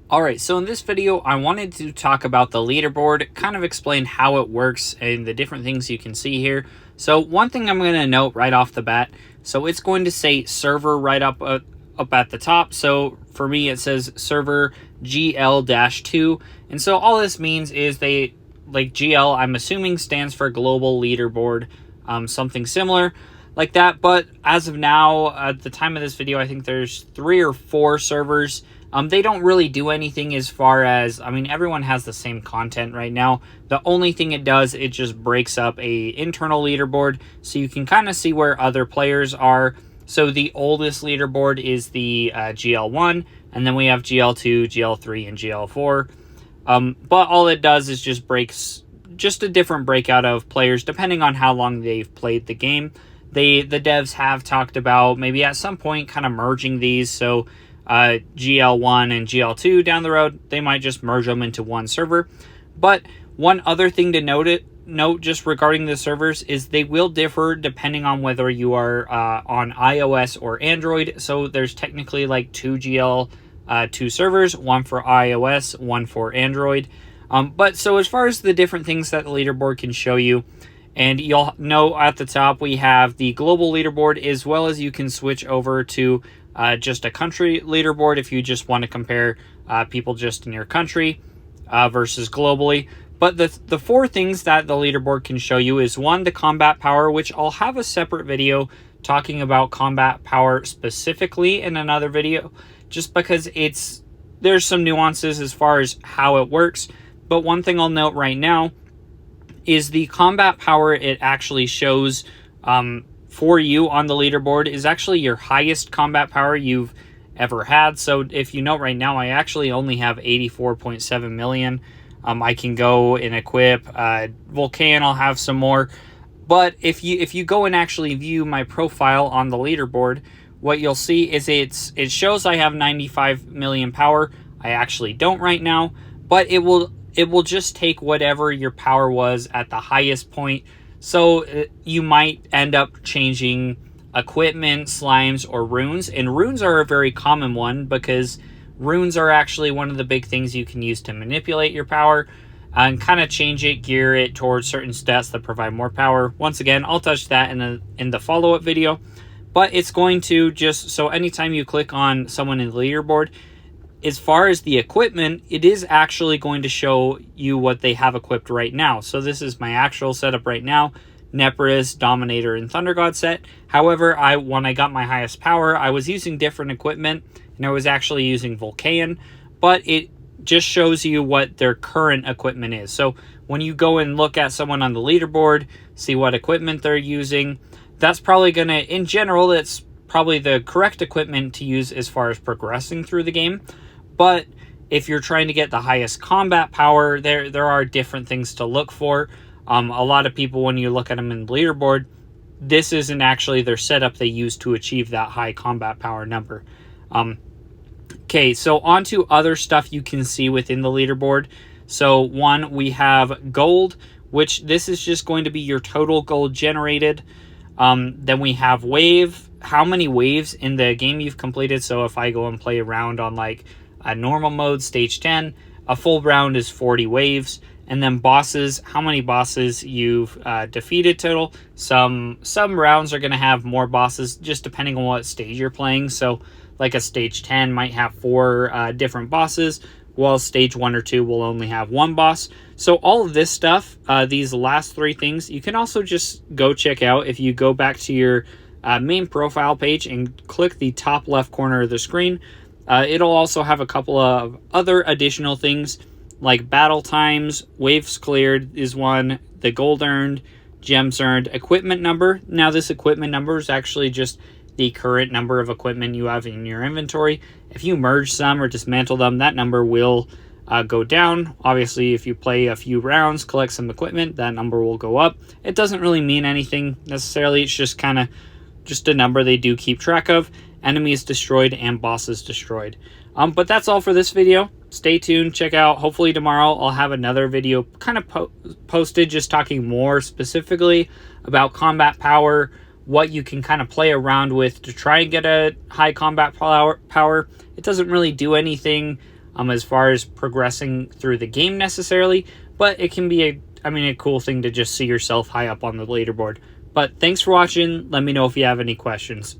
Alright, so in this video, I wanted to talk about the leaderboard, kind of explain how it works and the different things you can see here. So one thing I'm going to note right off the bat, so it's going to say server right up at the top. So for me, it says server GL-2. And so all this means is like GL, I'm assuming stands for global leaderboard, something similar like that. But as of now, at the time of this video, I think there's 3 or 4 servers. They don't really do anything as far as, everyone has the same content right now. The only thing it does, it just breaks up a internal leaderboard so you can kind of see where other players are. So the oldest leaderboard is the GL1, and then we have GL2, GL3, and GL4. But all it does is just breaks just a different breakout of players depending on how long they've played the game. The devs have talked about maybe at some point kind of merging these, so GL1 and GL2 down the road, they might just merge them into one server. But one other thing to note just regarding the servers is they will differ depending on whether you are on iOS or Android. So there's technically like 2 GL2 servers, one for iOS, one for Android. But so as far as the different things that the leaderboard can show you, and you'll know at the top we have the global leaderboard, as well as you can switch over to just a country leaderboard if you just want to compare people just in your country versus globally. But the 4 things that the leaderboard can show you is 1, the combat power, which I'll have a separate video talking about combat power specifically in another video, just because there's some nuances as far as how it works. But one thing I'll note right now is the combat power it actually shows for you on the leaderboard is actually your highest combat power you've ever had. So if you note right now, I actually only have 84.7 million. I can go and equip Vulcan. I'll have some more. But if you go and actually view my profile on the leaderboard, what you'll see is it shows I have 95 million power. I actually don't right now, but it will just take whatever your power was at the highest point. So you might end up changing equipment, slimes, or runes. And runes are a very common one because runes are actually one of the big things you can use to manipulate your power and kind of change it, gear it towards certain stats that provide more power. Once again, I'll touch that in the follow-up video. But it's going to just, so anytime you click on someone in the leaderboard, as far as the equipment, it is actually going to show you what they have equipped right now. So this is my actual setup right now. Nepris, Dominator, and Thunder God set. However, when I got my highest power, I was using different equipment, and I was actually using Vulcan, but it just shows you what their current equipment is. So when you go and look at someone on the leaderboard, see what equipment they're using, that's probably going to, in general, that's probably the correct equipment to use as far as progressing through the game. But if you're trying to get the highest combat power, there are different things to look for. A lot of people, when you look at them in the leaderboard, this isn't actually their setup they use to achieve that high combat power number. Okay, so on to other stuff you can see within the leaderboard. So 1, we have gold, which this is just going to be your total gold generated. Then we have wave, how many waves in the game you've completed. So if I go and play around on like a normal mode, stage 10, a full round is 40 waves. And then bosses, how many bosses you've defeated total. Some rounds are going to have more bosses just depending on what stage you're playing. So like a stage 10 might have 4 different bosses, while stage 1 or 2 will only have 1 boss. So all of this stuff, these last 3 things, you can also just go check out. If you go back to your main profile page and click the top left corner of the screen, it'll also have a couple of other additional things like battle times, waves cleared is one, the gold earned, gems earned, equipment number. Now this equipment number is actually just the current number of equipment you have in your inventory. If you merge some or dismantle them, that number will go down. Obviously, if you play a few rounds, collect some equipment, that number will go up. It doesn't really mean anything necessarily. It's just kind of just a number they do keep track of. Enemies destroyed and bosses destroyed. But that's all for this video. Stay tuned, check out, hopefully tomorrow I'll have another video kind of posted just talking more specifically about combat power, what you can kind of play around with to try and get a high combat power. It doesn't really do anything as far as progressing through the game necessarily, but it can be a cool thing to just see yourself high up on the leaderboard. But thanks for watching. Let me know if you have any questions.